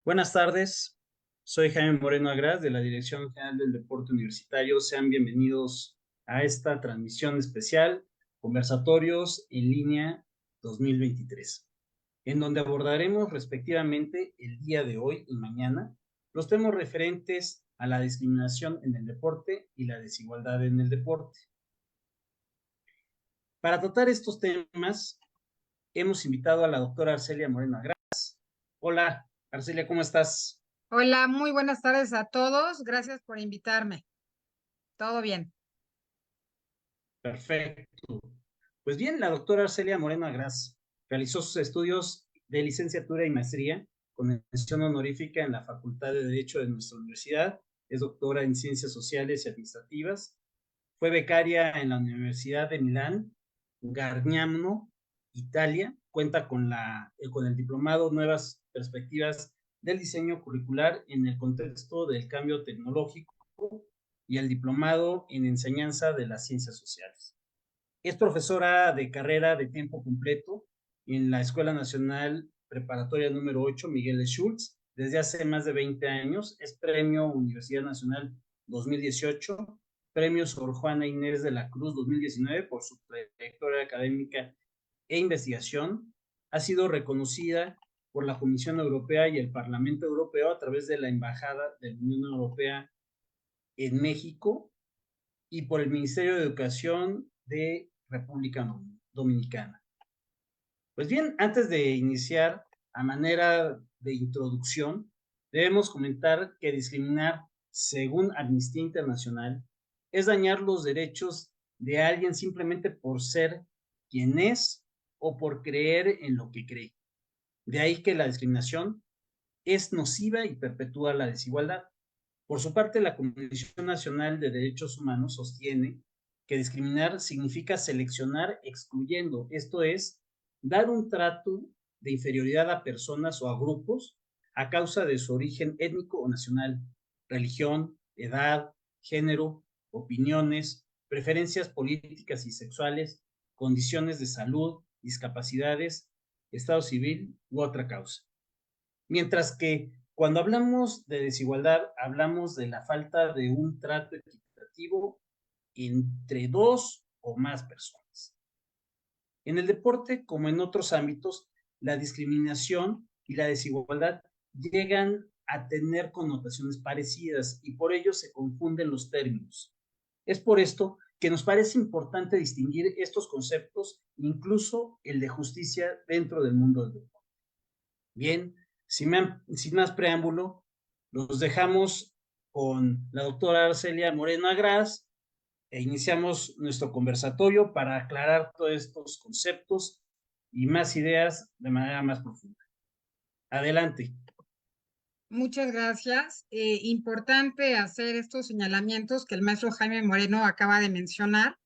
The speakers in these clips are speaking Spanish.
Buenas tardes, soy Jaime Moreno Agras de la Dirección General del Deporte Universitario. Sean bienvenidos a esta transmisión especial, Conversatorios en Línea 2023, en donde abordaremos respectivamente el día de hoy y mañana los temas referentes a la discriminación en el deporte y la desigualdad en el deporte. Para tratar estos temas, hemos invitado a la doctora Arcelia Moreno Agras. Hola, Arcelia, ¿cómo estás? Hola, muy buenas tardes a todos. Gracias por invitarme. Todo bien. Perfecto. Pues bien, la doctora Arcelia Moreno Agras realizó sus estudios de licenciatura y maestría con mención honorífica en la Facultad de Derecho de nuestra universidad. Es doctora en Ciencias Sociales y Administrativas. Fue becaria en la Universidad de Milán, Gargnano, Italia. Cuenta con el diplomado Nuevas Perspectivas del Diseño Curricular en el contexto del cambio tecnológico y el diplomado en Enseñanza de las Ciencias Sociales. Es profesora de carrera de tiempo completo en la Escuela Nacional Preparatoria número 8 Miguel de Schultz desde hace más de 20 años. Es Premio Universidad Nacional 2018, Premio Sor Juana Inés de la Cruz 2019 por su trayectoria académica e investigación. Ha sido reconocida por la Comisión Europea y el Parlamento Europeo a través de la Embajada de la Unión Europea en México y por el Ministerio de Educación de República Dominicana. Pues bien, antes de iniciar, a manera de introducción, debemos comentar que discriminar, según Amnistía Internacional, es dañar los derechos de alguien simplemente por ser quien es o por creer en lo que cree. De ahí que la discriminación es nociva y perpetúa la desigualdad. Por su parte, la Comisión Nacional de Derechos Humanos sostiene que discriminar significa seleccionar excluyendo, esto es, dar un trato de inferioridad a personas o a grupos a causa de su origen étnico o nacional, religión, edad, género, opiniones, preferencias políticas y sexuales, condiciones de salud, discapacidades, estado civil u otra causa. Mientras que cuando hablamos de desigualdad, hablamos de la falta de un trato equitativo entre dos o más personas. En el deporte, como en otros ámbitos, la discriminación y la desigualdad llegan a tener connotaciones parecidas y por ello se confunden los términos. Es por esto que nos parece importante distinguir estos conceptos, incluso el de justicia dentro del mundo del deporte. Bien, sin más preámbulo, los dejamos con la doctora Arcelia Moreno Agras e iniciamos nuestro conversatorio para aclarar todos estos conceptos y más ideas de manera más profunda. Adelante. Muchas gracias. Importante hacer estos señalamientos que el maestro Jaime Moreno acaba de mencionar.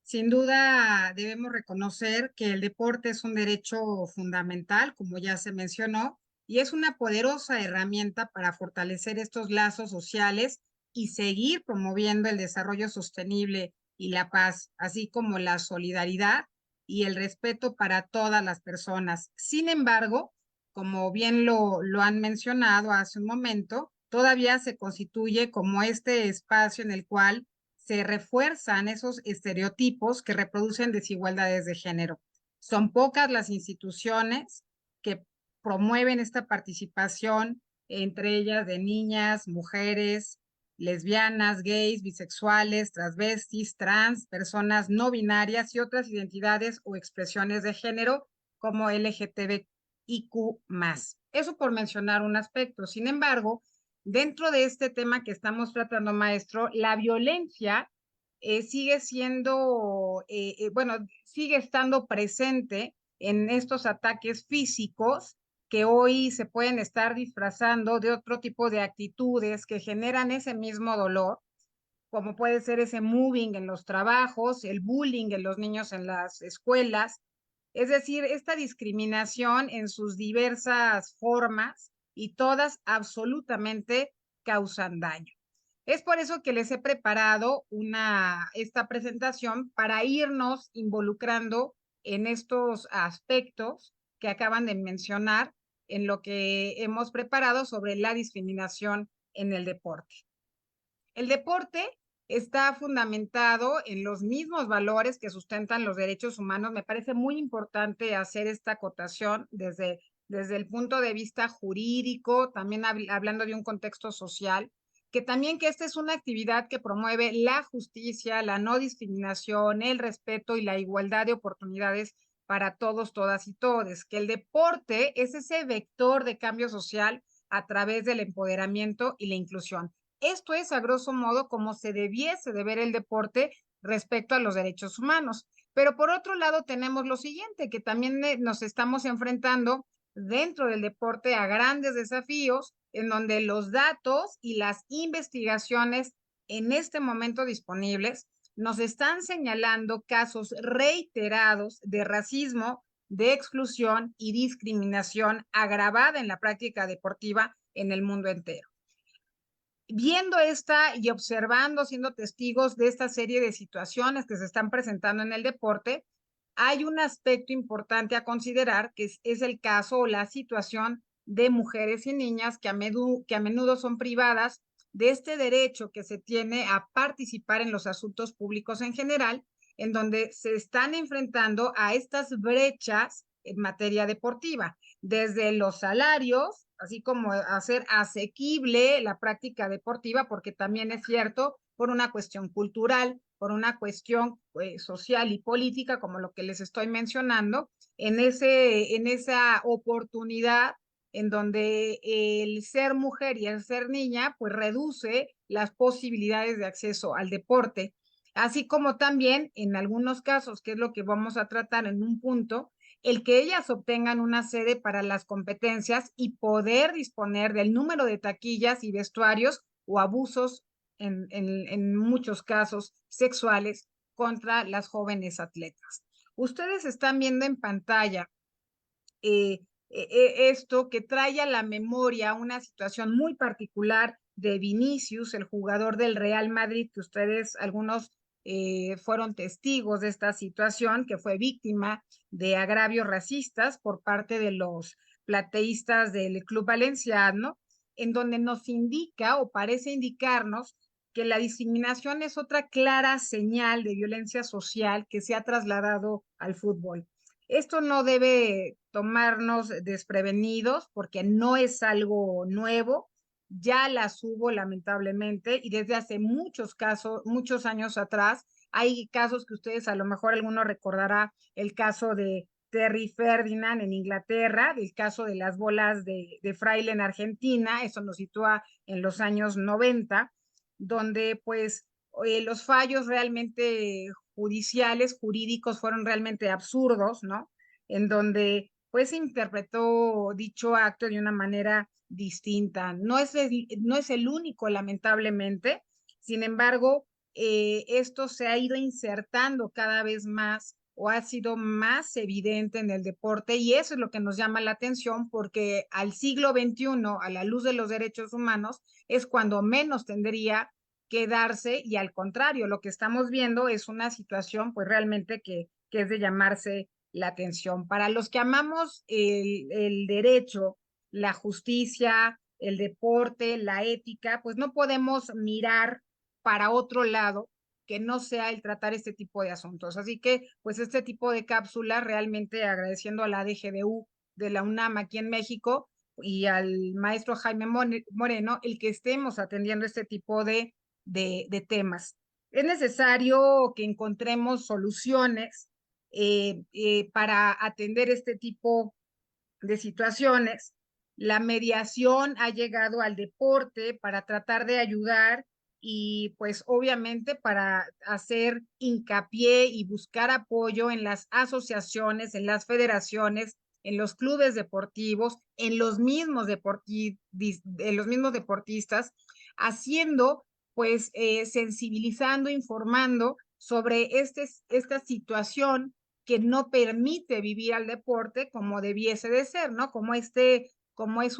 Sin duda, debemos reconocer que el deporte es un derecho fundamental, como ya se mencionó, y es una poderosa herramienta para fortalecer estos lazos sociales y seguir promoviendo el desarrollo sostenible y la paz, así como la solidaridad y el respeto para todas las personas. Sin embargo, como bien lo han mencionado hace un momento, todavía se constituye como este espacio en el cual se refuerzan esos estereotipos que reproducen desigualdades de género. Son pocas las instituciones que promueven esta participación, entre ellas de niñas, mujeres, lesbianas, gays, bisexuales, transvestis, trans, personas no binarias y otras identidades o expresiones de género como LGTBIQ+. Eso por mencionar un aspecto. Sin embargo, dentro de este tema que estamos tratando, maestro, la violencia sigue siendo, bueno, sigue estando presente en estos ataques físicos que hoy se pueden estar disfrazando de otro tipo de actitudes que generan ese mismo dolor, como puede ser ese moving en los trabajos, el bullying en los niños en las escuelas, es decir, esta discriminación en sus diversas formas y todas absolutamente causan daño. Es por eso que les he preparado esta presentación para irnos involucrando en estos aspectos que acaban de mencionar, en lo que hemos preparado sobre la discriminación en el deporte. El deporte está fundamentado en los mismos valores que sustentan los derechos humanos. Me parece muy importante hacer esta acotación desde el punto de vista jurídico, también hablando de un contexto social, que también que esta es una actividad que promueve la justicia, la no discriminación, el respeto y la igualdad de oportunidades para todos, todas y todes, que el deporte es ese vector de cambio social a través del empoderamiento y la inclusión. Esto es, a grosso modo, como se debiese de ver el deporte respecto a los derechos humanos. Pero por otro lado tenemos lo siguiente, que también nos estamos enfrentando dentro del deporte a grandes desafíos en donde los datos y las investigaciones en este momento disponibles nos están señalando casos reiterados de racismo, de exclusión y discriminación agravada en la práctica deportiva en el mundo entero. Viendo esta y observando, siendo testigos de esta serie de situaciones que se están presentando en el deporte, hay un aspecto importante a considerar, que es el caso o la situación de mujeres y niñas que a menudo son privadas de este derecho que se tiene a participar en los asuntos públicos en general, en donde se están enfrentando a estas brechas en materia deportiva, desde los salarios, así como hacer asequible la práctica deportiva, porque también es cierto, por una cuestión cultural, por una cuestión social y política, como lo que les estoy mencionando, en esa oportunidad en donde el ser mujer y el ser niña, pues reduce las posibilidades de acceso al deporte, así como también en algunos casos, que es lo que vamos a tratar en un punto, el que ellas obtengan una sede para las competencias y poder disponer del número de taquillas y vestuarios o abusos en muchos casos sexuales contra las jóvenes atletas. Ustedes están viendo en pantalla esto que trae a la memoria una situación muy particular de Vinicius, el jugador del Real Madrid, que ustedes, algunos fueron testigos de esta situación, que fue víctima de agravios racistas por parte de los plateístas del Club Valenciano, en donde nos indica o parece indicarnos que la discriminación es otra clara señal de violencia social que se ha trasladado al fútbol. Esto no debe tomarnos desprevenidos porque no es algo nuevo, ya las hubo lamentablemente y desde hace muchos casos, muchos años atrás, hay casos que ustedes a lo mejor alguno recordará, el caso de Terry Ferdinand en Inglaterra, el caso de las bolas de fraile en Argentina, eso nos sitúa en los años 90, donde pues los fallos realmente judiciales, jurídicos, fueron realmente absurdos, ¿no? En donde pues se interpretó dicho acto de una manera distinta. No es el único, lamentablemente. Sin embargo, esto se ha ido insertando cada vez más o ha sido más evidente en el deporte y eso es lo que nos llama la atención porque al siglo XXI, a la luz de los derechos humanos, es cuando menos tendría que darse y al contrario, lo que estamos viendo es una situación pues realmente que es de llamarse la atención. Para los que amamos el derecho, la justicia, el deporte, la ética, pues no podemos mirar para otro lado que no sea el tratar este tipo de asuntos. Así que, pues este tipo de cápsula, realmente agradeciendo a la DGDU de la UNAM aquí en México y al maestro Jaime Moreno, el que estemos atendiendo este tipo de temas. Es necesario que encontremos soluciones para atender este tipo de situaciones. La mediación ha llegado al deporte para tratar de ayudar y pues obviamente para hacer hincapié y buscar apoyo en las asociaciones, en las federaciones, en los clubes deportivos, en los mismos deportistas, haciendo pues sensibilizando, informando sobre esta situación que no permite vivir al deporte como debiese de ser, ¿no? Como es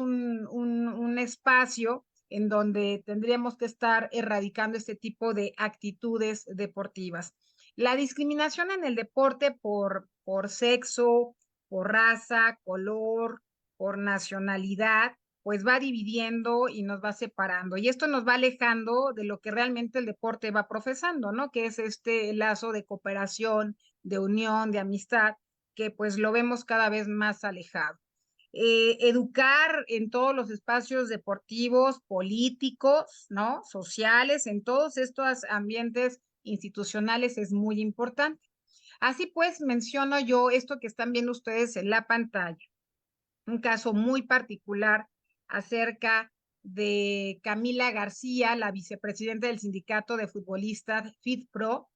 un espacio en donde tendríamos que estar erradicando este tipo de actitudes deportivas. La discriminación en el deporte por sexo, por raza, color por nacionalidad, pues va dividiendo y nos va separando. Y esto nos va alejando de lo que realmente el deporte va profesando, ¿no? Que es este lazo de cooperación, de unión, de amistad, que pues lo vemos cada vez más alejado. Educar en todos los espacios deportivos, políticos, ¿no? Sociales, en todos estos ambientes institucionales es muy importante. Así pues, menciono yo esto que están viendo ustedes en la pantalla, un caso muy particular acerca de Camila García, la vicepresidenta del sindicato de futbolistas FITPRO,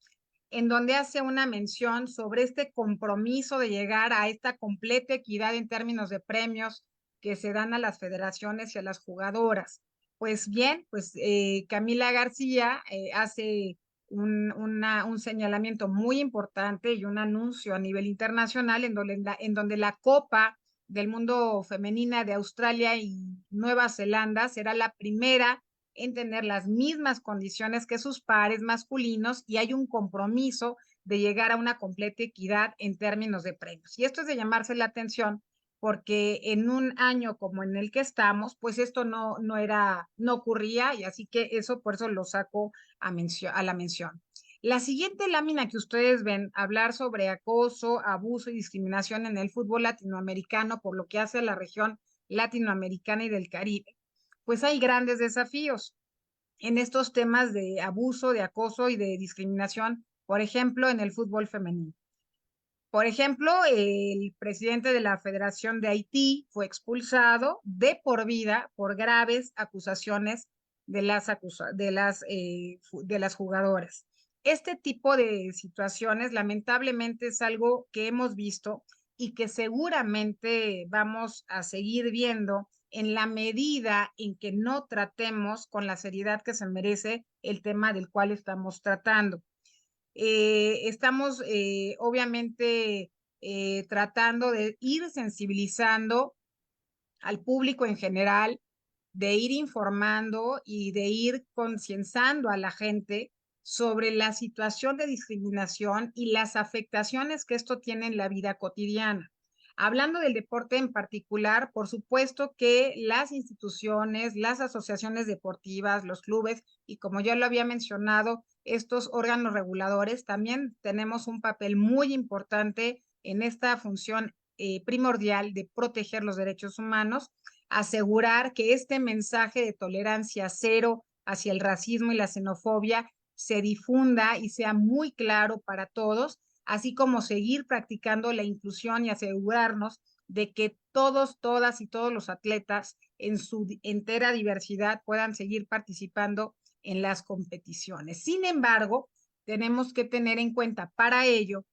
en donde hace una mención sobre este compromiso de llegar a esta completa equidad en términos de premios que se dan a las federaciones y a las jugadoras. Pues bien, pues Camila García hace un señalamiento muy importante y un anuncio a nivel internacional en donde la Copa del Mundo Femenina de Australia y Nueva Zelanda será la primera en tener las mismas condiciones que sus pares masculinos y hay un compromiso de llegar a una completa equidad en términos de premios. Y esto es de llamarse la atención porque en un año como en el que estamos, pues esto no ocurría y así que eso por eso lo saco a la mención. La siguiente lámina que ustedes ven, hablar sobre acoso, abuso y discriminación en el fútbol latinoamericano por lo que hace a la región latinoamericana y del Caribe, pues hay grandes desafíos en estos temas de abuso, de acoso y de discriminación, por ejemplo, en el fútbol femenino. Por ejemplo, el presidente de la Federación de Haití fue expulsado de por vida por graves acusaciones de las jugadoras. Este tipo de situaciones, lamentablemente, es algo que hemos visto y que seguramente vamos a seguir viendo en la medida en que no tratemos con la seriedad que se merece el tema del cual estamos tratando. Estamos obviamente tratando de ir sensibilizando al público en general, de ir informando y de ir concienzando a la gente sobre la situación de discriminación y las afectaciones que esto tiene en la vida cotidiana. Hablando del deporte en particular, por supuesto que las instituciones, las asociaciones deportivas, los clubes y como ya lo había mencionado, estos órganos reguladores también tenemos un papel muy importante en esta función primordial de proteger los derechos humanos, asegurar que este mensaje de tolerancia cero hacia el racismo y la xenofobia se difunda y sea muy claro para todos, así como seguir practicando la inclusión y asegurarnos de que todos, todas y todos los atletas en su entera diversidad puedan seguir participando en las competiciones. Sin embargo, tenemos que tener en cuenta para ello,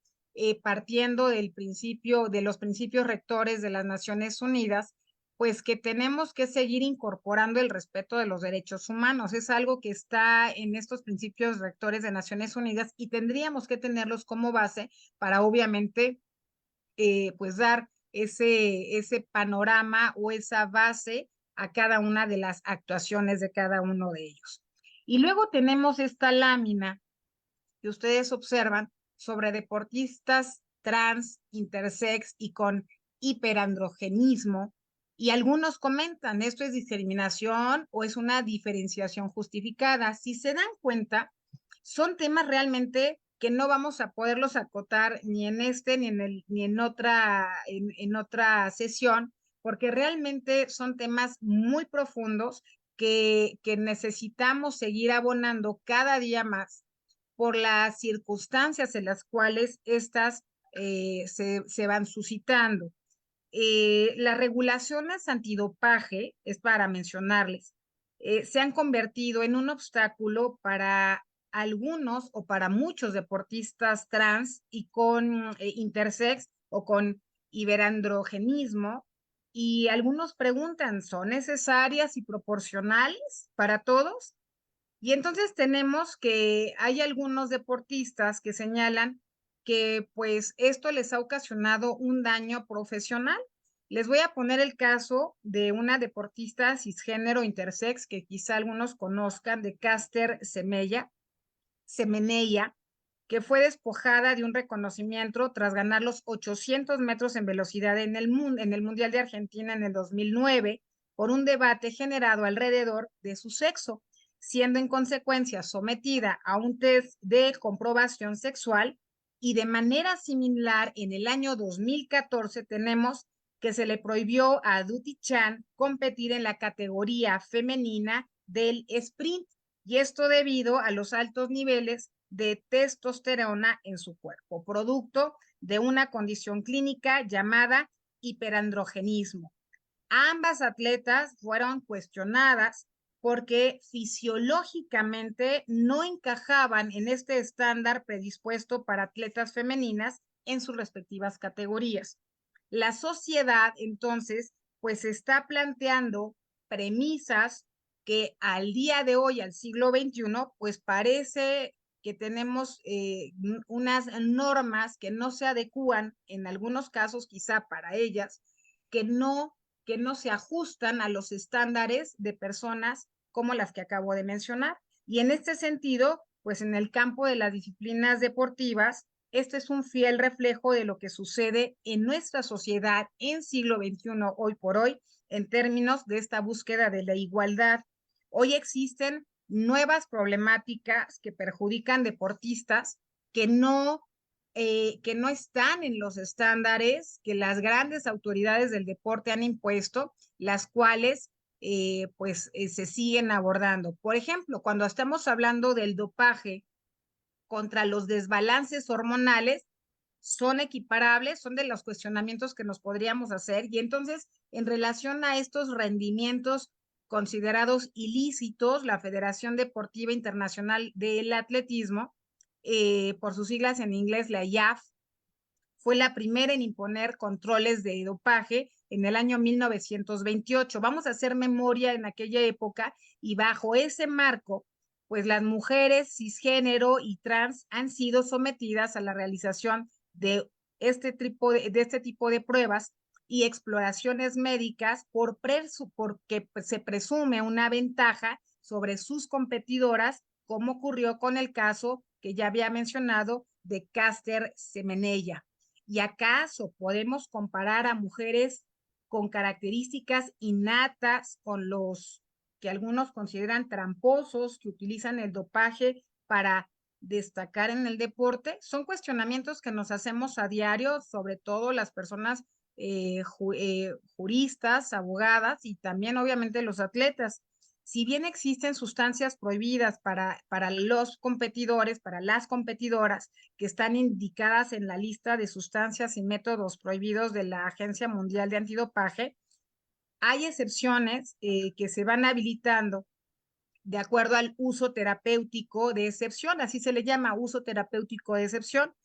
partiendo del principio, de los principios rectores de las Naciones Unidas, pues que tenemos que seguir incorporando el respeto de los derechos humanos. Es algo que está en estos principios rectores de Naciones Unidas y tendríamos que tenerlos como base para obviamente pues dar ese panorama o esa base a cada una de las actuaciones de cada uno de ellos. Y luego tenemos esta lámina que ustedes observan sobre deportistas trans, intersex y con hiperandrogenismo. Y algunos comentan, ¿esto es discriminación o es una diferenciación justificada? Si se dan cuenta, son temas realmente que no vamos a poderlos acotar ni en este ni en otra sesión, porque realmente son temas muy profundos que necesitamos seguir abonando cada día más por las circunstancias en las cuales estas se van suscitando. Las regulaciones antidopaje, es para mencionarles, se han convertido en un obstáculo para algunos o para muchos deportistas trans y con intersex o con hiperandrogenismo. Y algunos preguntan, ¿son necesarias y proporcionales para todos? Y entonces tenemos que hay algunos deportistas que señalan que pues esto les ha ocasionado un daño profesional. Les voy a poner el caso de una deportista cisgénero intersex que quizá algunos conozcan, de Caster Semenya, que fue despojada de un reconocimiento tras ganar los 800 metros en velocidad en el Mundial de Argentina en el 2009 por un debate generado alrededor de su sexo, siendo en consecuencia sometida a un test de comprobación sexual. Y de manera similar, en el año 2014 tenemos que se le prohibió a Dutty Chan competir en la categoría femenina del sprint, y esto debido a los altos niveles de testosterona en su cuerpo, producto de una condición clínica llamada hiperandrogenismo. Ambas atletas fueron cuestionadas porque fisiológicamente no encajaban en este estándar predispuesto para atletas femeninas en sus respectivas categorías. La sociedad, entonces, pues está planteando premisas que al día de hoy, al siglo XXI, pues parece que tenemos unas normas que no se adecúan, en algunos casos quizá para ellas, que no se ajustan a los estándares de personas como las que acabo de mencionar. Y en este sentido, pues en el campo de las disciplinas deportivas, este es un fiel reflejo de lo que sucede en nuestra sociedad en siglo XXI, hoy por hoy, en términos de esta búsqueda de la igualdad. Hoy existen nuevas problemáticas que perjudican deportistas que no están en los estándares que las grandes autoridades del deporte han impuesto, las cuales se siguen abordando. Por ejemplo, cuando estamos hablando del dopaje contra los desbalances hormonales, son equiparables, son de los cuestionamientos que nos podríamos hacer. Y entonces, en relación a estos rendimientos considerados ilícitos, la Federación Deportiva Internacional del Atletismo, por sus siglas en inglés, la IAF, fue la primera en imponer controles de dopaje en el año 1928. Vamos a hacer memoria en aquella época, y bajo ese marco, pues las mujeres cisgénero y trans han sido sometidas a la realización de este tipo de pruebas y exploraciones médicas porque se presume una ventaja sobre sus competidoras, como ocurrió con el caso que ya había mencionado de Caster Semenya. ¿Y acaso podemos comparar a mujeres con características innatas con los que algunos consideran tramposos, que utilizan el dopaje para destacar en el deporte? Son cuestionamientos que nos hacemos a diario, sobre todo las personas juristas, abogadas y también obviamente los atletas. Si bien existen sustancias prohibidas para los competidores, para las competidoras, que están indicadas en la lista de sustancias y métodos prohibidos de la Agencia Mundial de Antidopaje, hay excepciones que se van habilitando de acuerdo al uso terapéutico de excepción, así se le llama, uso terapéutico de excepción,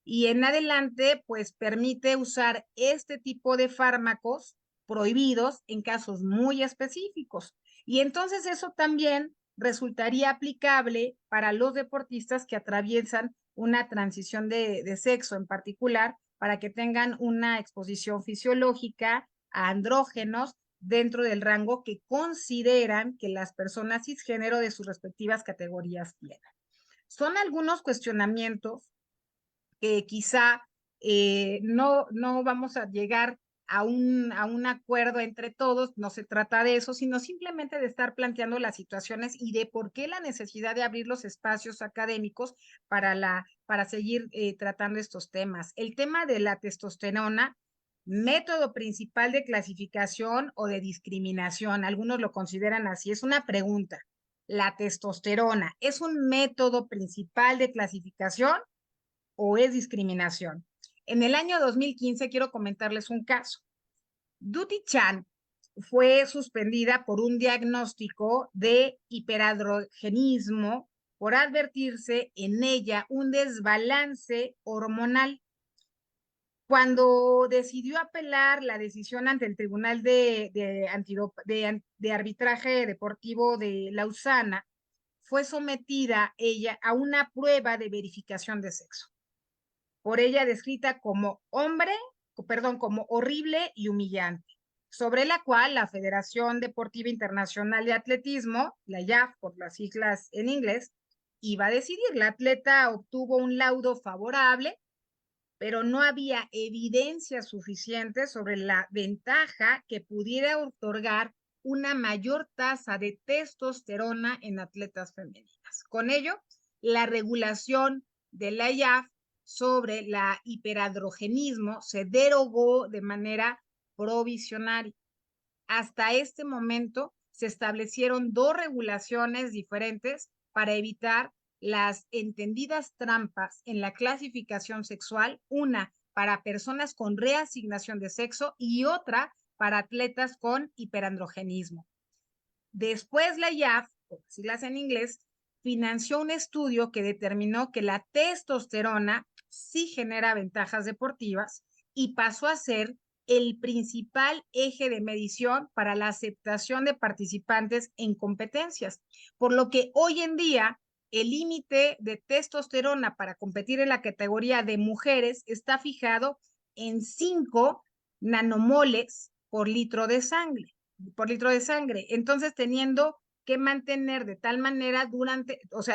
y en adelante pues permite usar este tipo de fármacos prohibidos en casos muy específicos. Y entonces eso también resultaría aplicable para los deportistas que atraviesan una transición de sexo en particular, para que tengan una exposición fisiológica a andrógenos dentro del rango que consideran que las personas cisgénero de sus respectivas categorías tienen. Son algunos cuestionamientos que quizá no vamos a llegar a un acuerdo entre todos. No se trata de eso, sino simplemente de estar planteando las situaciones y de por qué la necesidad de abrir los espacios académicos para seguir tratando estos temas. El tema de la testosterona, método principal de clasificación o de discriminación, algunos lo consideran así, es una pregunta. ¿La testosterona es un método principal de clasificación o es discriminación? En el año 2015 quiero comentarles un caso. Dutty Chan fue suspendida por un diagnóstico de hiperandrogenismo por advertirse en ella un desbalance hormonal. Cuando decidió apelar la decisión ante el Tribunal de Arbitraje Deportivo de Lausana, fue sometida ella a una prueba de verificación de sexo, por ella descrita como como horrible y humillante, sobre la cual la Federación Deportiva Internacional de Atletismo, la IAF por las siglas en inglés, iba a decidir. La atleta obtuvo un laudo favorable, pero no había evidencia suficiente sobre la ventaja que pudiera otorgar una mayor tasa de testosterona en atletas femeninas. Con ello, la regulación de la IAF sobre la hiperandrogenismo se derogó de manera provisional. Hasta este momento se establecieron dos regulaciones diferentes para evitar las entendidas trampas en la clasificación sexual, una para personas con reasignación de sexo y otra para atletas con hiperandrogenismo. Después la IAF, por siglas en inglés, financió un estudio que determinó que la testosterona sí genera ventajas deportivas y pasó a ser el principal eje de medición para la aceptación de participantes en competencias, por lo que hoy en día el límite de testosterona para competir en la categoría de mujeres está fijado en 5 nanomoles por litro de sangre. Entonces, teniendo que mantener de tal manera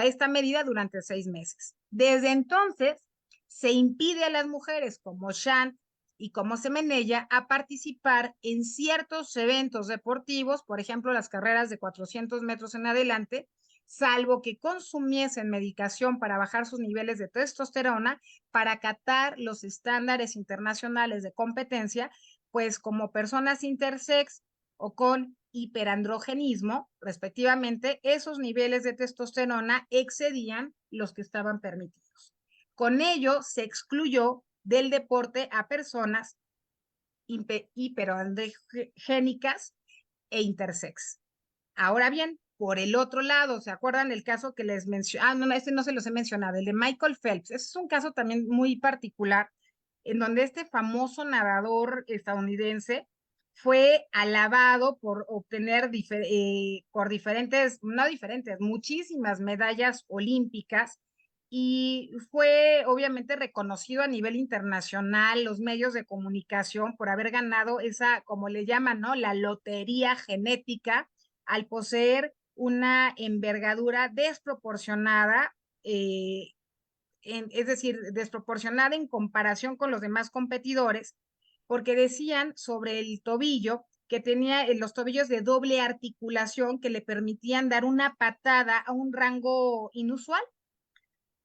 esta medida durante 6 meses. Desde entonces, se impide a las mujeres como Shan y como Semenella a participar en ciertos eventos deportivos, por ejemplo, las carreras de 400 metros en adelante, salvo que consumiesen medicación para bajar sus niveles de testosterona para acatar los estándares internacionales de competencia, pues como personas intersex o con hiperandrogenismo, respectivamente, esos niveles de testosterona excedían los que estaban permitidos. Con ello se excluyó del deporte a personas hiperandrogénicas e intersex. Ahora bien, por el otro lado, ¿se acuerdan el caso que les mencioné? No, este no se los he mencionado, el de Michael Phelps. Ese es un caso también muy particular, en donde este famoso nadador estadounidense fue alabado por obtener muchísimas medallas olímpicas, y fue obviamente reconocido a nivel internacional, los medios de comunicación, por haber ganado esa, como le llaman, ¿no? La lotería genética, al poseer una envergadura desproporcionada, es decir, desproporcionada en comparación con los demás competidores, porque decían sobre el tobillo que tenía los tobillos de doble articulación que le permitían dar una patada a un rango inusual,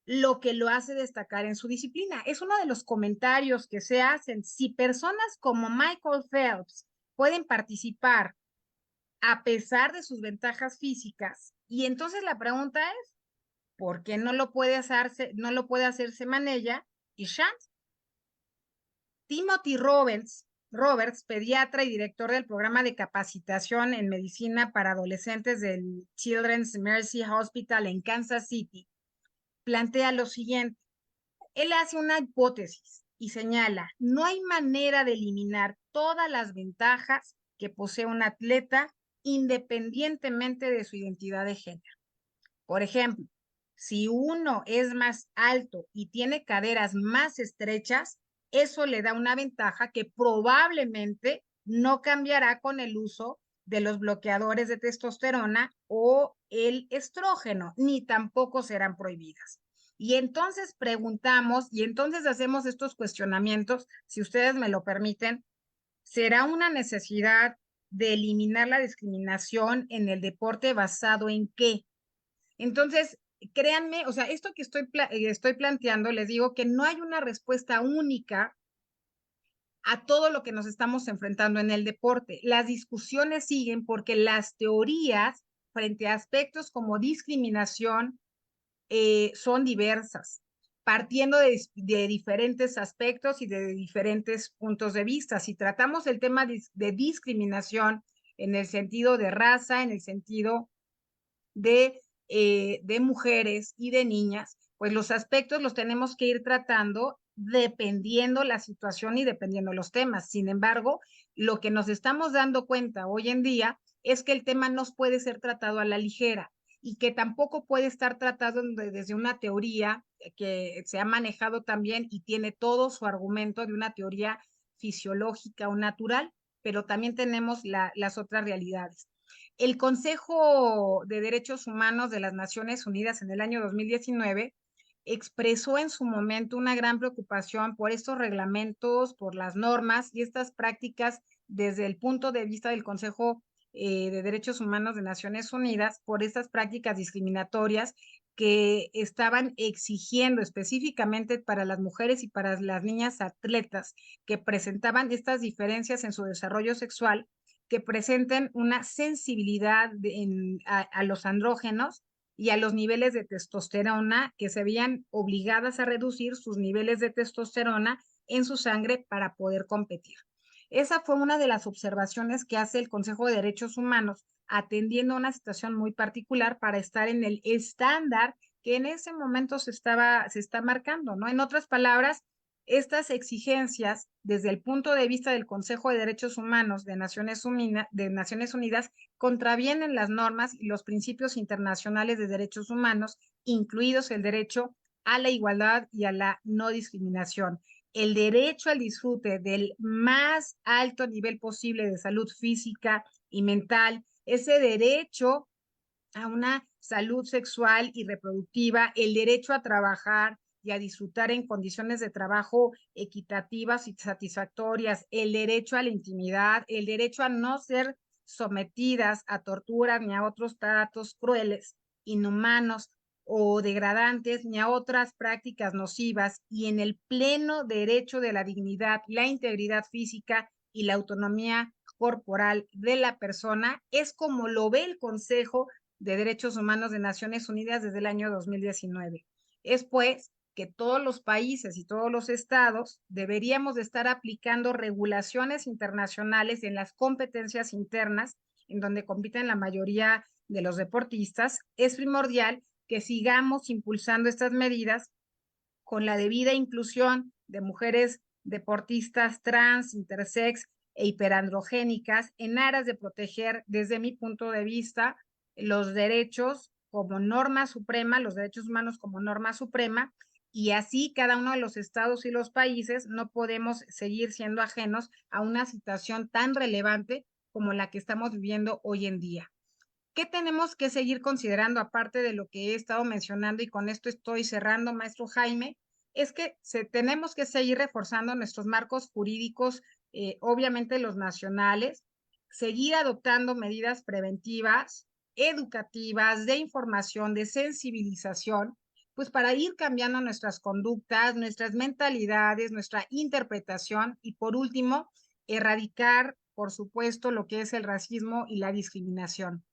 lo que lo hace destacar en su disciplina. Es uno de los comentarios que se hacen. Si personas como Michael Phelps pueden participar a pesar de sus ventajas físicas, y entonces la pregunta es, ¿por qué no lo puede hacer Semenella y Shantz? Timothy Roberts, pediatra y director del programa de capacitación en medicina para adolescentes del Children's Mercy Hospital en Kansas City, plantea lo siguiente. Él hace una hipótesis y señala, no hay manera de eliminar todas las ventajas que posee un atleta independientemente de su identidad de género. Por ejemplo, si uno es más alto y tiene caderas más estrechas, eso le da una ventaja que probablemente no cambiará con el uso de los bloqueadores de testosterona o el estrógeno, ni tampoco serán prohibidas. Y entonces preguntamos, y entonces hacemos estos cuestionamientos, si ustedes me lo permiten, ¿será una necesidad de eliminar la discriminación en el deporte basado en qué? Entonces, créanme, o sea, esto que estoy planteando, les digo que no hay una respuesta única a todo lo que nos estamos enfrentando en el deporte. Las discusiones siguen porque las teorías frente a aspectos como discriminación son diversas, partiendo de diferentes aspectos y de diferentes puntos de vista. Si tratamos el tema de discriminación en el sentido de raza, en el sentido de mujeres y de niñas, pues los aspectos los tenemos que ir tratando dependiendo la situación y dependiendo los temas. Sin embargo, lo que nos estamos dando cuenta hoy en día es que el tema no puede ser tratado a la ligera y que tampoco puede estar tratado desde una teoría que se ha manejado también y tiene todo su argumento de una teoría fisiológica o natural, pero también tenemos las otras realidades. El Consejo de Derechos Humanos de las Naciones Unidas en el año 2019 expresó en su momento una gran preocupación por estos reglamentos, por las normas y estas prácticas desde el punto de vista del Consejo de Derechos Humanos de Naciones Unidas, por estas prácticas discriminatorias que estaban exigiendo específicamente para las mujeres y para las niñas atletas que presentaban estas diferencias en su desarrollo sexual, que presenten una sensibilidad a los andrógenos y a los niveles de testosterona, que se veían obligadas a reducir sus niveles de testosterona en su sangre para poder competir. Esa fue una de las observaciones que hace el Consejo de Derechos Humanos, atendiendo a una situación muy particular para estar en el estándar que en ese momento se está marcando, ¿no? En otras palabras, estas exigencias desde el punto de vista del Consejo de Derechos Humanos de Naciones Unidas contravienen las normas y los principios internacionales de derechos humanos, incluidos el derecho a la igualdad y a la no discriminación, el derecho al disfrute del más alto nivel posible de salud física y mental, ese derecho a una salud sexual y reproductiva, el derecho a trabajar y a disfrutar en condiciones de trabajo equitativas y satisfactorias, el derecho a la intimidad, el derecho a no ser sometidas a torturas ni a otros tratos crueles, inhumanos o degradantes, ni a otras prácticas nocivas, y en el pleno derecho de la dignidad, la integridad física y la autonomía corporal de la persona, es como lo ve el Consejo de Derechos Humanos de Naciones Unidas desde el año 2019. Es pues que todos los países y todos los estados deberíamos de estar aplicando regulaciones internacionales en las competencias internas en donde compiten la mayoría de los deportistas. Es primordial que sigamos impulsando estas medidas con la debida inclusión de mujeres deportistas trans, intersex e hiperandrogénicas en aras de proteger, desde mi punto de vista, los derechos como norma suprema, los derechos humanos como norma suprema, y así cada uno de los estados y los países no podemos seguir siendo ajenos a una situación tan relevante como la que estamos viviendo hoy en día. ¿Qué tenemos que seguir considerando aparte de lo que he estado mencionando? Y con esto estoy cerrando, maestro Jaime, es que tenemos que seguir reforzando nuestros marcos jurídicos, obviamente los nacionales, seguir adoptando medidas preventivas, educativas, de información, de sensibilización, pues para ir cambiando nuestras conductas, nuestras mentalidades, nuestra interpretación y por último, erradicar, por supuesto, lo que es el racismo y la discriminación.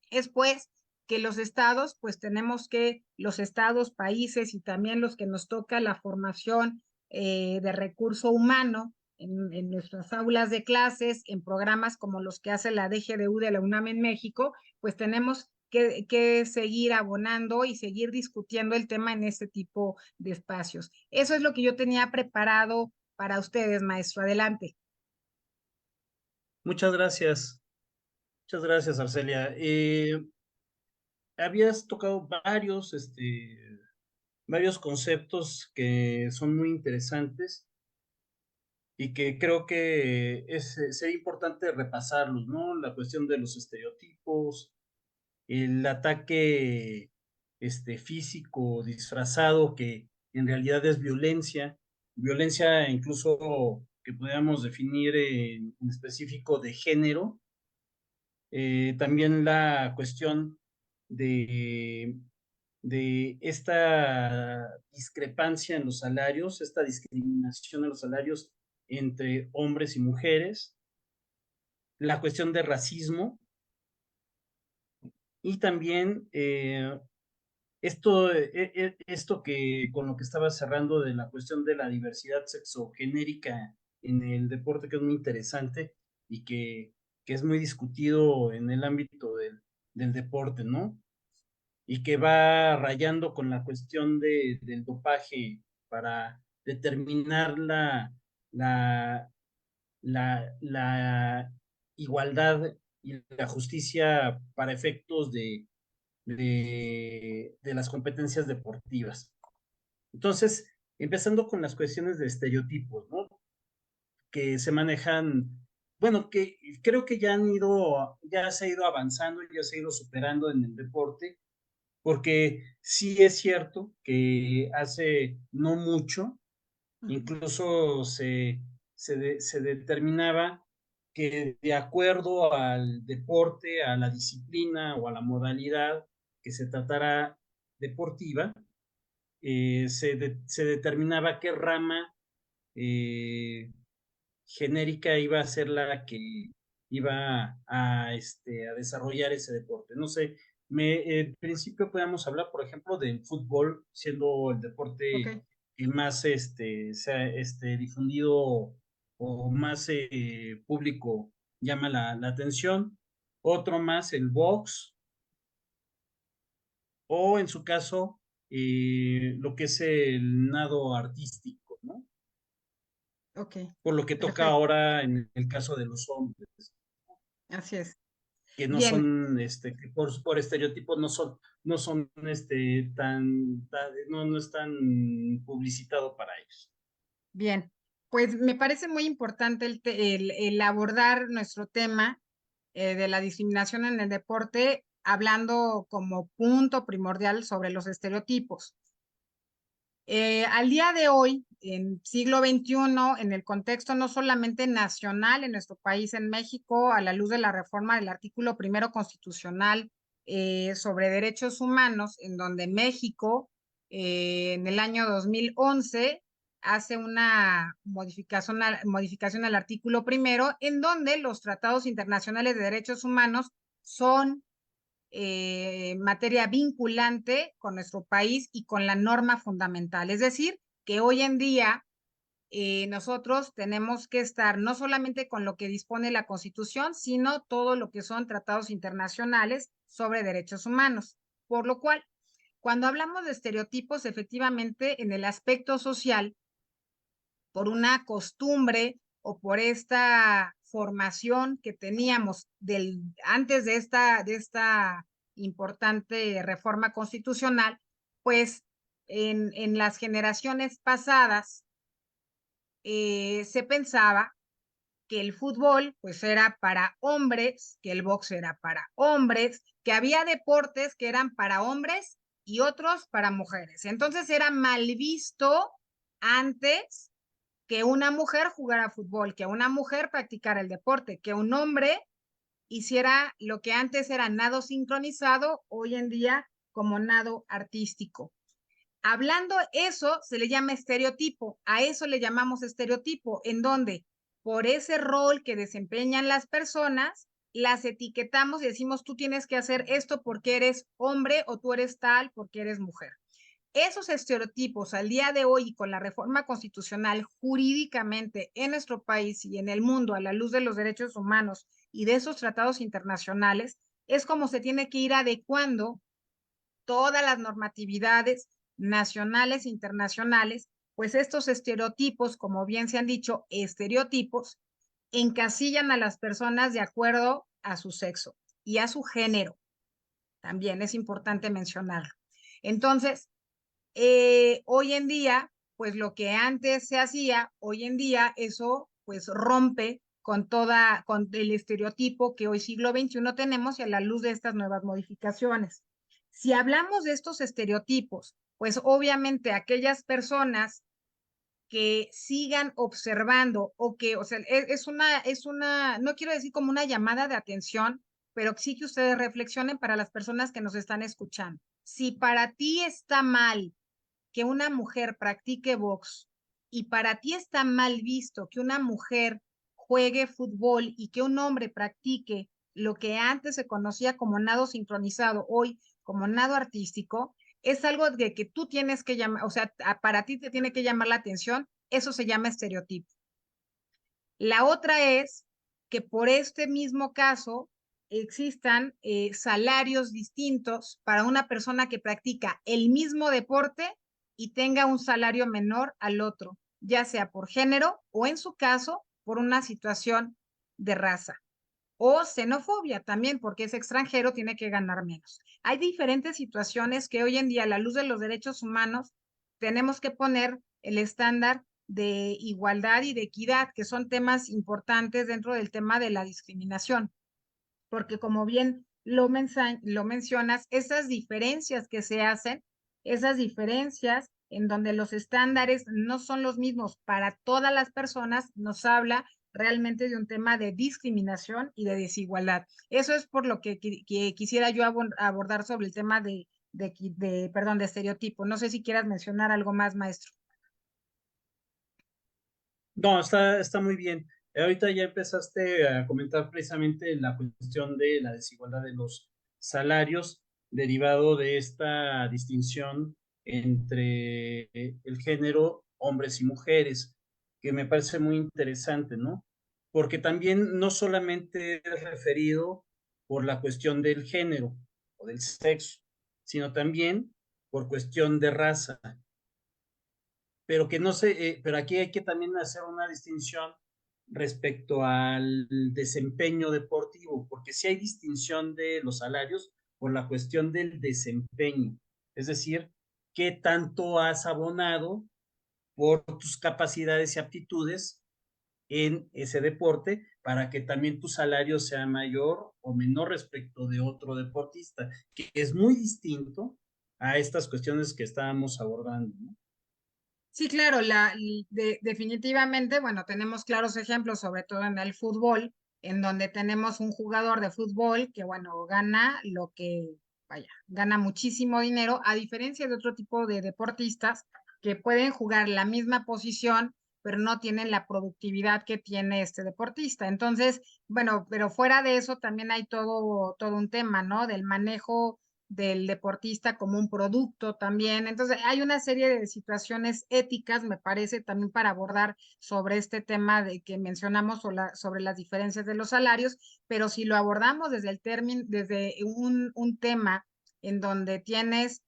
Es pues que los estados, pues tenemos que, los estados, países y también los que nos toca la formación de recurso humano en nuestras aulas de clases, en programas como los que hace la DGDU de la UNAM en México, pues tenemos que seguir abonando y seguir discutiendo el tema en este tipo de espacios. Eso es lo que yo tenía preparado para ustedes, maestro. Adelante. Muchas gracias, Arcelia. Habías tocado varios conceptos que son muy interesantes y que creo que sería importante repasarlos, ¿no? La cuestión de los estereotipos, el ataque físico disfrazado que en realidad es violencia incluso que podríamos definir en específico de género. También la cuestión de, de esta discrepancia en los salarios, esta discriminación en los salarios entre hombres y mujeres, la cuestión de racismo y también esto que con lo que estaba cerrando de la cuestión de la diversidad sexogenérica en el deporte, que es muy interesante y que es muy discutido en el ámbito del deporte, ¿no? Y que va rayando con la cuestión del dopaje para determinar la, la igualdad y la justicia para efectos de las competencias deportivas. Entonces, empezando con las cuestiones de estereotipos, ¿no? Que se manejan bueno, que creo que ya se ha ido avanzando, ya se ha ido superando en el deporte, porque sí es cierto que hace no mucho, Ujú. incluso se determinaba que de acuerdo al deporte, a la disciplina o a la modalidad que se tratara deportiva, se determinaba qué rama eh, genérica iba a ser la que iba a desarrollar ese deporte. No sé, en principio podemos hablar, por ejemplo, del fútbol, siendo el deporte Ok, que más se ha difundido o más público llama la atención. Otro más, el box, o en su caso, lo que es el nado artístico, ¿no? ok, Por lo que toca perfecto, ahora en el caso de los hombres, así es. que no Bien, son, que por estereotipos no son, no es tan publicitado para ellos. bien. Pues me parece muy importante el abordar nuestro tema de la discriminación en el deporte, hablando como punto primordial sobre los estereotipos. Al día de hoy, en siglo XXI, en el contexto no solamente nacional en nuestro país, en México, a la luz de la reforma del artículo primero constitucional sobre derechos humanos, en donde México en el año 2011 hace una modificación al artículo primero, en donde los tratados internacionales de derechos humanos son materia vinculante con nuestro país y con la norma fundamental. Es decir, que hoy en día nosotros tenemos que estar no solamente con lo que dispone la Constitución, sino todo lo que son tratados internacionales sobre derechos humanos. Por lo cual, cuando hablamos de estereotipos, efectivamente, en el aspecto social, por una costumbre o por esta formación que teníamos antes de esta importante reforma constitucional, pues en las generaciones pasadas se pensaba que el fútbol pues era para hombres, que el box era para hombres, que había deportes que eran para hombres y otros para mujeres. Entonces era mal visto antes que una mujer jugara fútbol, que una mujer practicara el deporte, que un hombre hiciera lo que antes era nado sincronizado, hoy en día como nado artístico. Hablando eso, se le llama estereotipo, a eso le llamamos estereotipo, en donde por ese rol que desempeñan las personas, las etiquetamos y decimos, tú tienes que hacer esto porque eres hombre o tú eres tal porque eres mujer. Esos estereotipos al día de hoy con la reforma constitucional jurídicamente en nuestro país y en el mundo a la luz de los derechos humanos y de esos tratados internacionales, es como se tiene que ir adecuando todas las normatividades nacionales e internacionales, pues estos estereotipos, como bien se han dicho, estereotipos, encasillan a las personas de acuerdo a su sexo y a su género. También es importante mencionarlo. Entonces, hoy en día, pues lo que antes se hacía, hoy en día eso pues rompe con el estereotipo que hoy siglo XXI tenemos y a la luz de estas nuevas modificaciones. Si hablamos de estos estereotipos, pues obviamente aquellas personas que sigan observando o que, o sea, no quiero decir como una llamada de atención, pero sí que ustedes reflexionen para las personas que nos están escuchando. Si para ti está mal que una mujer practique box y para ti está mal visto que una mujer juegue fútbol y que un hombre practique lo que antes se conocía como nado sincronizado, hoy como nado artístico, es algo de que tú tienes que llamar, o sea, para ti te tiene que llamar la atención, eso se llama estereotipo. La otra es que por este mismo caso existan salarios distintos para una persona que practica el mismo deporte y tenga un salario menor al otro, ya sea por género o en su caso por una situación de raza. O xenofobia también, porque es extranjero, tiene que ganar menos. Hay diferentes situaciones que hoy en día, a la luz de los derechos humanos, tenemos que poner el estándar de igualdad y de equidad, que son temas importantes dentro del tema de la discriminación, porque como bien lo mencionas, esas diferencias que se hacen, esas diferencias en donde los estándares no son los mismos para todas las personas, nos habla realmente de un tema de discriminación y de desigualdad. Eso es por lo que quisiera yo abordar sobre el tema perdón, de estereotipo. No sé si quieras mencionar algo más, maestro. No, está muy bien. Ahorita ya empezaste a comentar precisamente la cuestión de la desigualdad de los salarios derivado de esta distinción entre el género hombres y mujeres, que me parece muy interesante, ¿no? Porque también no solamente es referido por la cuestión del género o del sexo, sino también por cuestión de raza, pero que no sé, pero aquí hay que también hacer una distinción respecto al desempeño deportivo, porque sí hay distinción de los salarios por la cuestión del desempeño, es decir, qué tanto has abonado por tus capacidades y aptitudes en ese deporte para que también tu salario sea mayor o menor respecto de otro deportista, que es muy distinto a estas cuestiones que estábamos abordando, ¿no? Sí, claro, definitivamente, bueno, tenemos claros ejemplos, sobre todo en el fútbol, en donde tenemos un jugador de fútbol que, bueno, gana lo que, vaya, gana muchísimo dinero, a diferencia de otro tipo de deportistas que pueden jugar la misma posición, pero no tienen la productividad que tiene este deportista. Entonces, bueno, pero fuera de eso también hay todo un tema, ¿no? Del manejo del deportista como un producto también. Entonces, hay una serie de situaciones éticas, me parece, también para abordar sobre este tema de que mencionamos sobre las diferencias de los salarios, pero si lo abordamos desde el término, desde un tema en donde tienes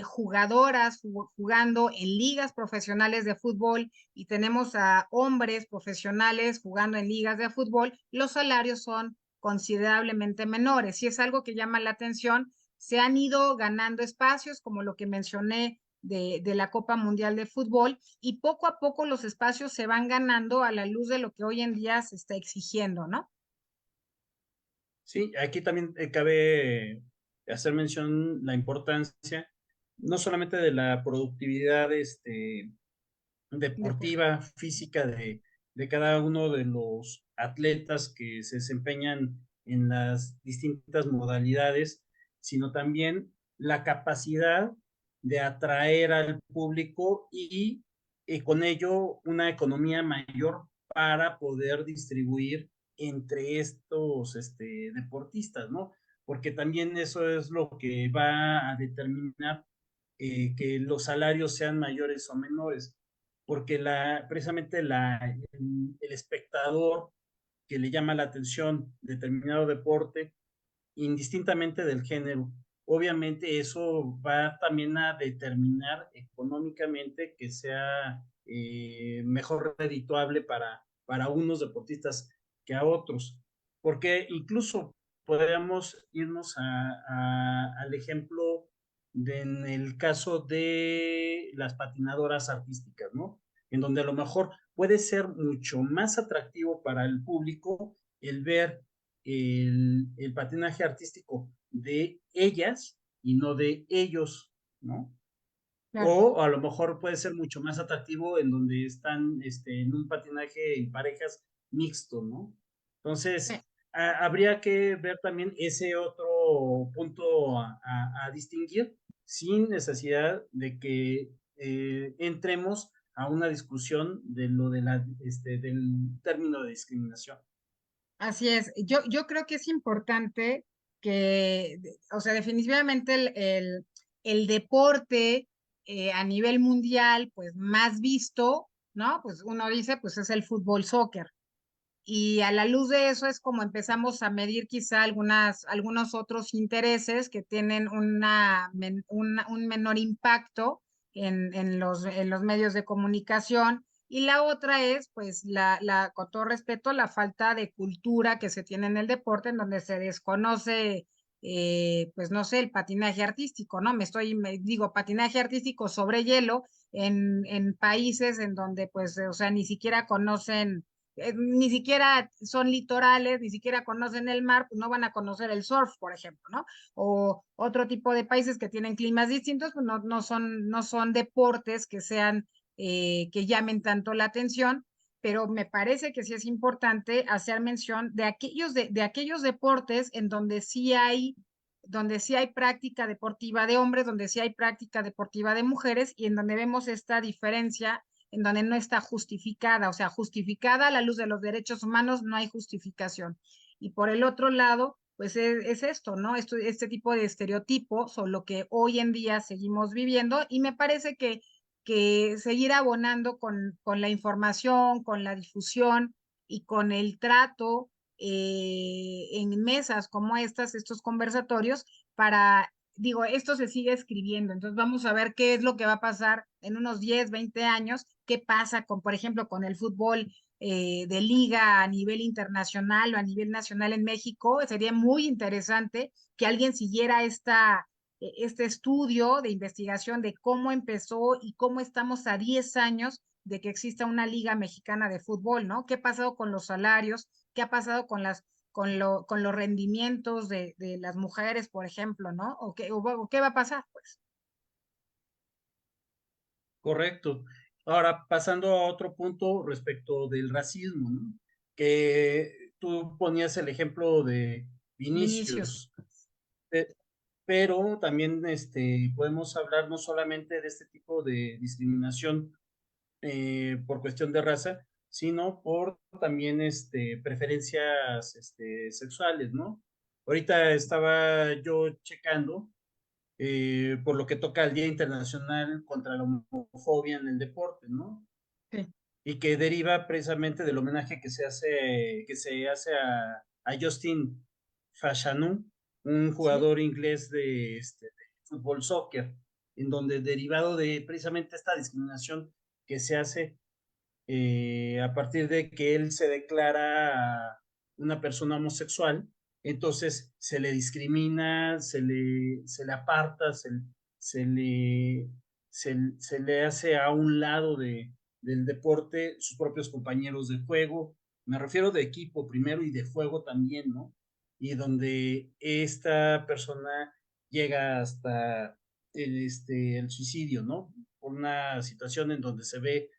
jugadoras jugando en ligas profesionales de fútbol y tenemos a hombres profesionales jugando en ligas de fútbol, los salarios son considerablemente menores y es algo que llama la atención. Se han ido ganando espacios, como lo que mencioné de la Copa Mundial de Fútbol, y poco a poco los espacios se van ganando a la luz de lo que hoy en día se está exigiendo, ¿no? Sí, aquí también cabe hacer mención la importancia no solamente de la productividad deportiva, física de cada uno de los atletas que se desempeñan en las distintas modalidades, sino también la capacidad de atraer al público y con ello una economía mayor para poder distribuir entre estos deportistas, ¿no? Porque también eso es lo que va a determinar que los salarios sean mayores o menores, porque precisamente el espectador que le llama la atención determinado deporte, indistintamente del género, obviamente eso va también a determinar económicamente que sea mejor redituable para unos deportistas que a otros, porque incluso podríamos irnos al ejemplo en el caso de las patinadoras artísticas, ¿no? En donde a lo mejor puede ser mucho más atractivo para el público el ver el patinaje artístico de ellas y no de ellos, ¿no? Claro. O a lo mejor puede ser mucho más atractivo en donde están en un patinaje en parejas mixto, ¿no? Sí. Entonces, habría que ver también ese otro punto a distinguir sin necesidad de que entremos a una discusión de lo de del término de discriminación. Así es. Yo creo que es importante que, o sea, definitivamente el deporte a nivel mundial, pues más visto, ¿no? Pues uno dice, pues es el fútbol, soccer. Y a la luz de eso es como empezamos a medir quizá algunos otros intereses que tienen un menor impacto en los medios de comunicación. Y la otra es, pues, con todo respeto, la falta de cultura que se tiene en el deporte, en donde se desconoce pues no sé, el patinaje artístico, ¿no? Digo, patinaje artístico sobre hielo en países en donde, pues, o sea, ni siquiera conocen, ni siquiera son litorales, ni siquiera conocen el mar, pues no van a conocer el surf, por ejemplo, ¿no? O otro tipo de países que tienen climas distintos, pues no son deportes que sean, que llamen tanto la atención, pero me parece que sí es importante hacer mención de aquellos deportes en donde sí hay práctica deportiva de hombres, donde sí hay práctica deportiva de mujeres y en donde vemos esta diferencia, en donde no está justificada, o sea, justificada a la luz de los derechos humanos, no hay justificación. Y por el otro lado, pues es esto, ¿no? Este tipo de estereotipos son lo que hoy en día seguimos viviendo y me parece que seguir abonando con la información, con la difusión y con el trato en mesas como estos conversatorios, digo, esto se sigue escribiendo, entonces vamos a ver qué es lo que va a pasar en unos 10, 20 años, qué pasa con, por ejemplo, con el fútbol de liga a nivel internacional o a nivel nacional en México. Sería muy interesante que alguien siguiera este estudio de investigación de cómo empezó y cómo estamos a 10 años de que exista una liga mexicana de fútbol, ¿no? ¿Qué ha pasado con los salarios? ¿Qué ha pasado con los rendimientos de las mujeres, por ejemplo, ¿no? ¿O qué va a pasar, pues? Correcto. Ahora, pasando a otro punto respecto del racismo, ¿no? Que tú ponías el ejemplo de Vinicius. Vinicius, eh, pero también podemos hablar no solamente de este tipo de discriminación por cuestión de raza, sino por también preferencias sexuales, ¿no? Ahorita estaba yo checando por lo que toca al Día Internacional contra la Homofobia en el Deporte, ¿no? Sí, Y que deriva precisamente del homenaje que se hace a Justin Fashanu, un sí. jugador inglés de fútbol soccer, en donde derivado de precisamente esta discriminación que se hace a partir de que él se declara una persona homosexual, entonces se le discrimina, se le aparta, se le hace a un lado del deporte sus propios compañeros de juego. Me refiero de equipo primero y de juego también, ¿no? Y donde esta persona llega hasta el suicidio, ¿no? Por una situación en donde se ve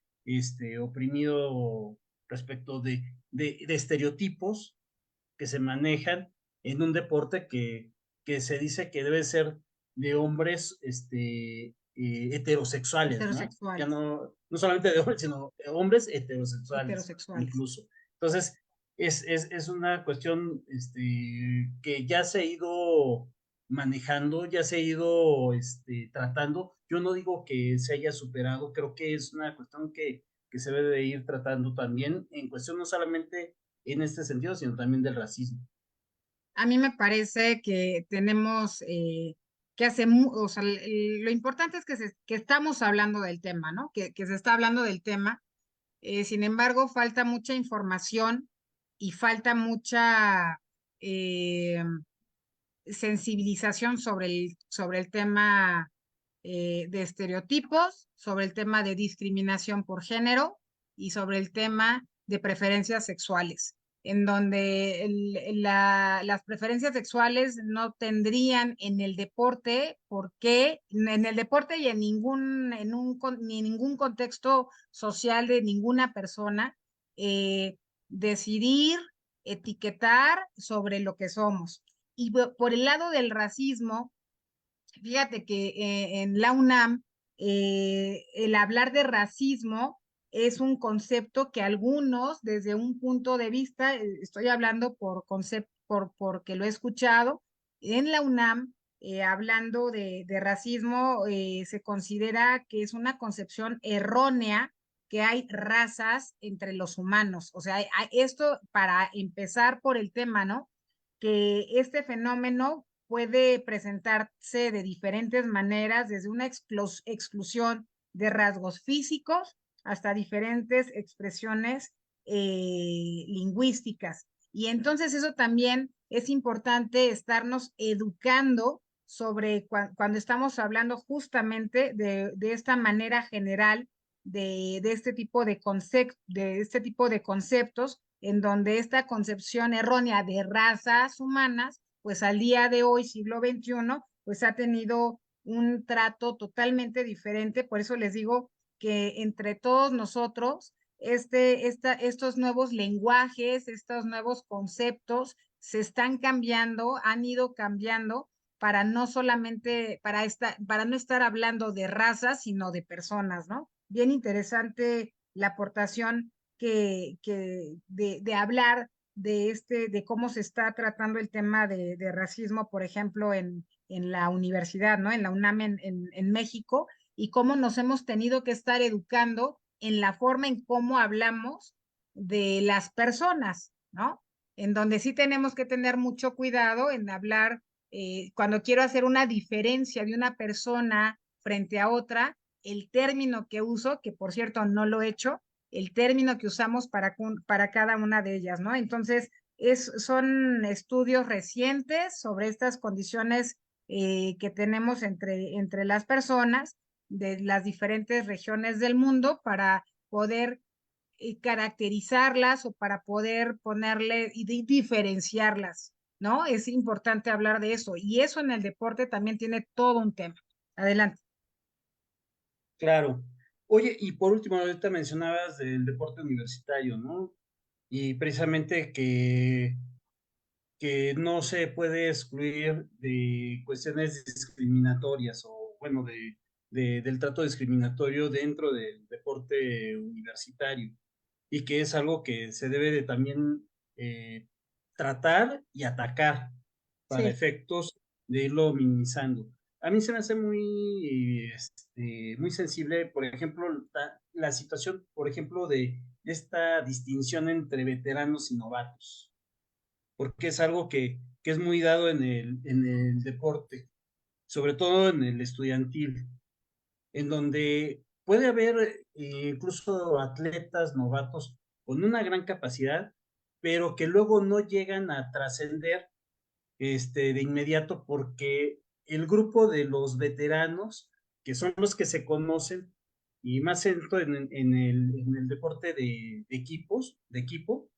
oprimido respecto de estereotipos que se manejan en un deporte que se dice que debe ser de hombres heterosexuales, ¿no? Ya Heterosexuales. no solamente de hombres, sino de hombres heterosexuales Heterosexuales. incluso. Entonces, es una cuestión que ya se ha ido manejando, ya se ha ido tratando. Yo no digo que se haya superado, creo que es una cuestión que se debe de ir tratando también en cuestión no solamente en este sentido, sino también del racismo. A mí me parece que tenemos que o sea, lo importante es que estamos hablando del tema, ¿no? Que se está hablando del tema. Sin embargo, falta mucha información y falta mucha eh, sensibilización sobre el tema de estereotipos, sobre el tema de discriminación por género y sobre el tema de preferencias sexuales, en donde las preferencias sexuales no tendrían en el deporte, porque en el deporte y ni en ningún contexto social de ninguna persona, decidir, etiquetar sobre lo que somos. Y por el lado del racismo, fíjate que en la UNAM el hablar de racismo es un concepto que algunos, desde un punto de vista, estoy hablando por concepto, porque lo he escuchado, en la UNAM, hablando de racismo, se considera que es una concepción errónea que hay razas entre los humanos. O sea, esto para empezar por el tema, ¿no? Que este fenómeno puede presentarse de diferentes maneras, desde una exclusión de rasgos físicos hasta diferentes expresiones lingüísticas. Y entonces eso también es importante estarnos educando sobre cuando estamos hablando justamente de esta manera general de este tipo de este tipo de conceptos, en donde esta concepción errónea de razas humanas, pues al día de hoy, siglo XXI, pues ha tenido un trato totalmente diferente. Por eso les digo que entre todos nosotros, estos nuevos lenguajes, estos nuevos conceptos se están cambiando, han ido cambiando para no solamente, para no estar hablando de razas, sino de personas, ¿no? Bien interesante la aportación de hablar de cómo se está tratando el tema de racismo, por ejemplo, en la universidad, ¿no? En la UNAM en México, y cómo nos hemos tenido que estar educando en la forma en cómo hablamos de las personas, ¿no? En donde sí tenemos que tener mucho cuidado en hablar, cuando quiero hacer una diferencia de una persona frente a otra, el término que uso, que por cierto no lo he hecho, el término que usamos para cada una de ellas, ¿no? Entonces, son estudios recientes sobre estas condiciones que tenemos entre las personas de las diferentes regiones del mundo para poder caracterizarlas o para poder ponerle y diferenciarlas, ¿no? Es importante hablar de eso y eso en el deporte también tiene todo un tema. Adelante. Claro. Oye, y por último, ahorita mencionabas del deporte universitario, ¿no? Y precisamente que no se puede excluir de cuestiones discriminatorias o, bueno, del trato discriminatorio dentro del deporte universitario y que es algo que se debe de también tratar y atacar para Sí, efectos de irlo minimizando. A mí se me hace muy sensible, por ejemplo, la situación, por ejemplo, de esta distinción entre veteranos y novatos porque es algo que es muy dado en el deporte, sobre todo en el estudiantil, en donde puede haber incluso atletas novatos con una gran capacidad, pero que luego no llegan a trascender de inmediato porque el grupo de los veteranos, que son los que se conocen, y más en el deporte de equipos, de equipo,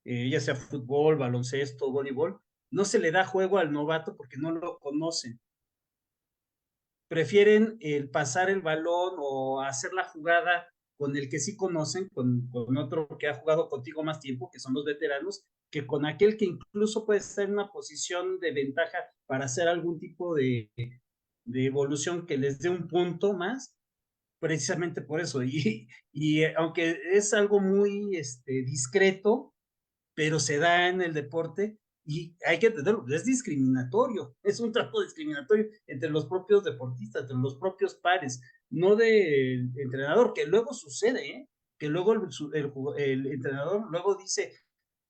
ya sea fútbol, baloncesto, voleibol, no se le da juego al novato porque no lo conocen. Prefieren el pasar el balón o hacer la jugada con el que sí conocen, con otro que ha jugado contigo más tiempo, que son los veteranos, que con aquel que incluso puede estar en una posición de ventaja para hacer algún tipo de evolución que les dé un punto más, precisamente por eso. Y aunque es algo muy discreto, pero se da en el deporte y hay que entenderlo, es discriminatorio, es un trato discriminatorio entre los propios deportistas, entre los propios pares, no del entrenador, que luego sucede, ¿eh? Que luego el entrenador luego dice,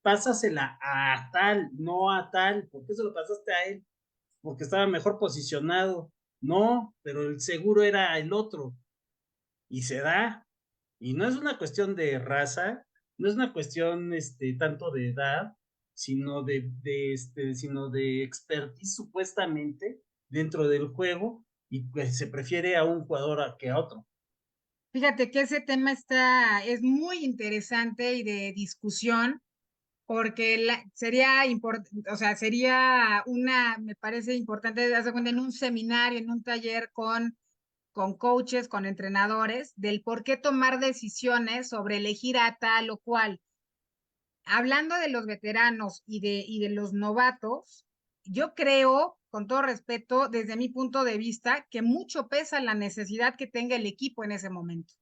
pásasela a tal, no a tal, ¿por qué se lo pasaste a él? Porque estaba mejor posicionado, no, pero el seguro era el otro, y se da, y no es una cuestión de raza, no es una cuestión tanto de edad, sino sino de expertise supuestamente dentro del juego, y pues se prefiere a un jugador que a otro. Fíjate que ese tema es muy interesante y de discusión, porque sería importante, o sea, me parece importante, darse cuenta en un seminario, en un taller con coaches, con entrenadores, del por qué tomar decisiones sobre elegir a tal o cual. Hablando de los veteranos y de los novatos, yo creo, con todo respeto, desde mi punto de vista, que mucho pesa la necesidad que tenga el equipo en ese momento.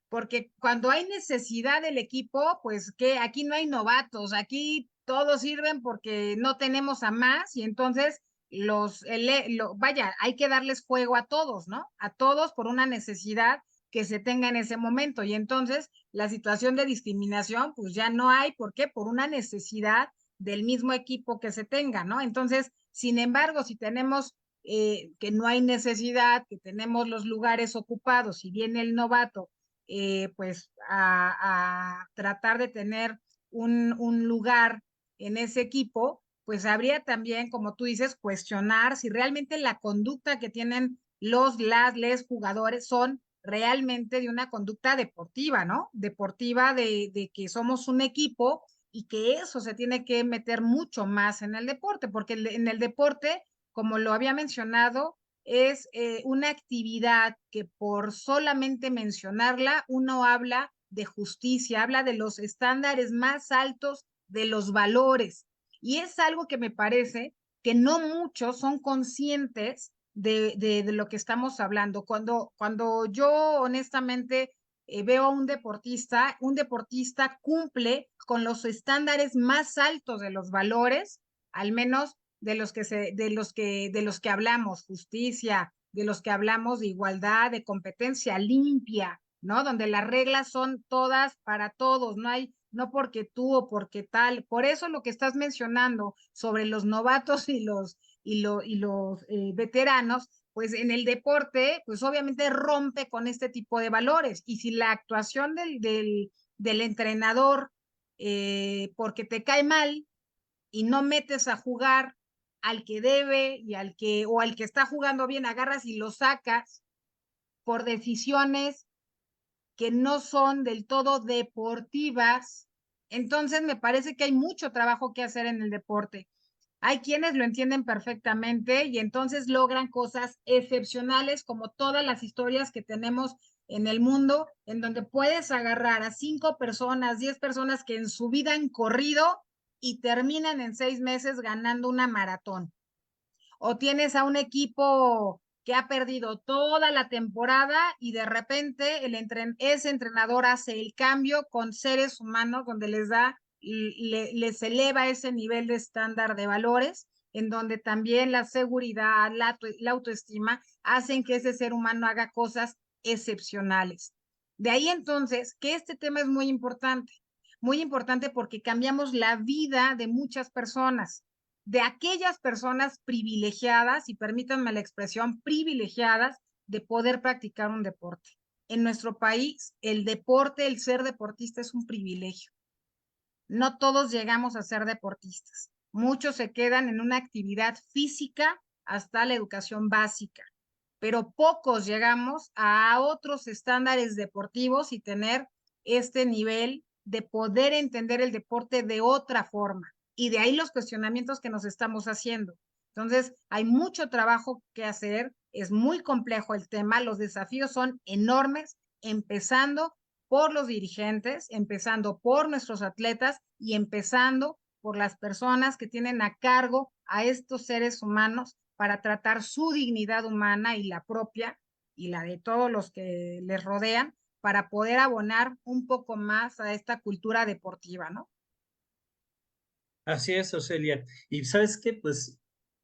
Porque cuando hay necesidad del equipo, pues que aquí no hay novatos, aquí todos sirven porque no tenemos a más y entonces vaya, hay que darles juego a todos, ¿no? A todos por una necesidad que se tenga en ese momento. Y entonces la situación de discriminación, pues ya no hay, ¿por qué? Por una necesidad del mismo equipo que se tenga, ¿no? Entonces, sin embargo, si tenemos que no hay necesidad, que tenemos los lugares ocupados y viene el novato pues a tratar de tener un lugar en ese equipo, pues habría también, como tú dices, cuestionar si realmente la conducta que tienen les jugadores son realmente de una conducta deportiva, ¿no? Deportiva de que somos un equipo y que eso se tiene que meter mucho más en el deporte, porque en el deporte, como lo había mencionado, es una actividad que por solamente mencionarla, uno habla de justicia, habla de los estándares más altos de los valores. Y es algo que me parece que no muchos son conscientes de lo que estamos hablando. Cuando yo honestamente veo a un deportista cumple con los estándares más altos de los valores, al menos de los que hablamos, justicia, de los que hablamos de igualdad, de competencia limpia, ¿no? Donde las reglas son todas para todos, no porque tú o porque tal. Por eso lo que estás mencionando sobre los novatos y los veteranos, pues en el deporte, pues obviamente rompe con este tipo de valores. Y si la actuación del entrenador, porque te cae mal y no metes a jugar al que debe o al que está jugando bien, agarras y lo sacas por decisiones que no son del todo deportivas, entonces me parece que hay mucho trabajo que hacer en el deporte. Hay quienes lo entienden perfectamente y entonces logran cosas excepcionales como todas las historias que tenemos en el mundo, en donde puedes agarrar a 5 personas, 10 personas que en su vida han corrido y terminan en 6 meses ganando una maratón. O tienes a un equipo que ha perdido toda la temporada y de repente ese entrenador hace el cambio con seres humanos donde les eleva ese nivel de estándar de valores, en donde también la seguridad, la autoestima hacen que ese ser humano haga cosas excepcionales. De ahí entonces que este tema es muy importante porque cambiamos la vida de muchas personas, de aquellas personas privilegiadas, y permítanme la expresión, privilegiadas de poder practicar un deporte. En nuestro país, el deporte, el ser deportista es un privilegio. No todos llegamos a ser deportistas. Muchos se quedan en una actividad física hasta la educación básica, pero pocos llegamos a otros estándares deportivos y tener este nivel de poder entender el deporte de otra forma. Y de ahí los cuestionamientos que nos estamos haciendo. Entonces, hay mucho trabajo que hacer, es muy complejo el tema, los desafíos son enormes, empezando por los dirigentes, empezando por nuestros atletas y empezando por las personas que tienen a cargo a estos seres humanos para tratar su dignidad humana y la propia y la de todos los que les rodean para poder abonar un poco más a esta cultura deportiva, ¿no? Así es, Ocelia. Y sabes qué, pues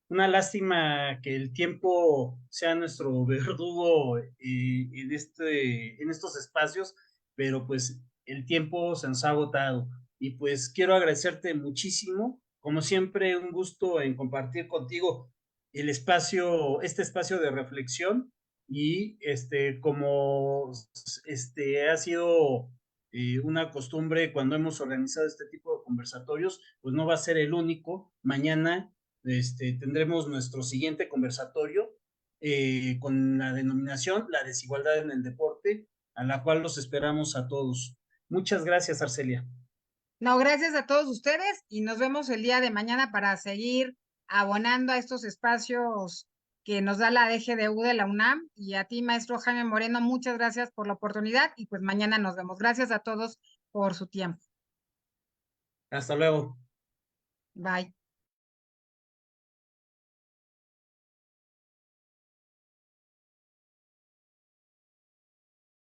una lástima que el tiempo sea nuestro verdugo en estos espacios, pero pues el tiempo se nos ha agotado. Y pues quiero agradecerte muchísimo, como siempre, un gusto en compartir contigo este espacio de reflexión y como ha sido una costumbre cuando hemos organizado este tipo de conversatorios, pues no va a ser el único. Mañana tendremos nuestro siguiente conversatorio con la denominación La desigualdad en el deporte, a la cual los esperamos a todos. Muchas gracias, Arcelia. No, gracias a todos ustedes y nos vemos el día de mañana para seguir abonando a estos espacios que nos da la DGDU de la UNAM. Y a ti, maestro Jaime Moreno, muchas gracias por la oportunidad y pues mañana nos vemos. Gracias a todos por su tiempo. Hasta luego. Bye.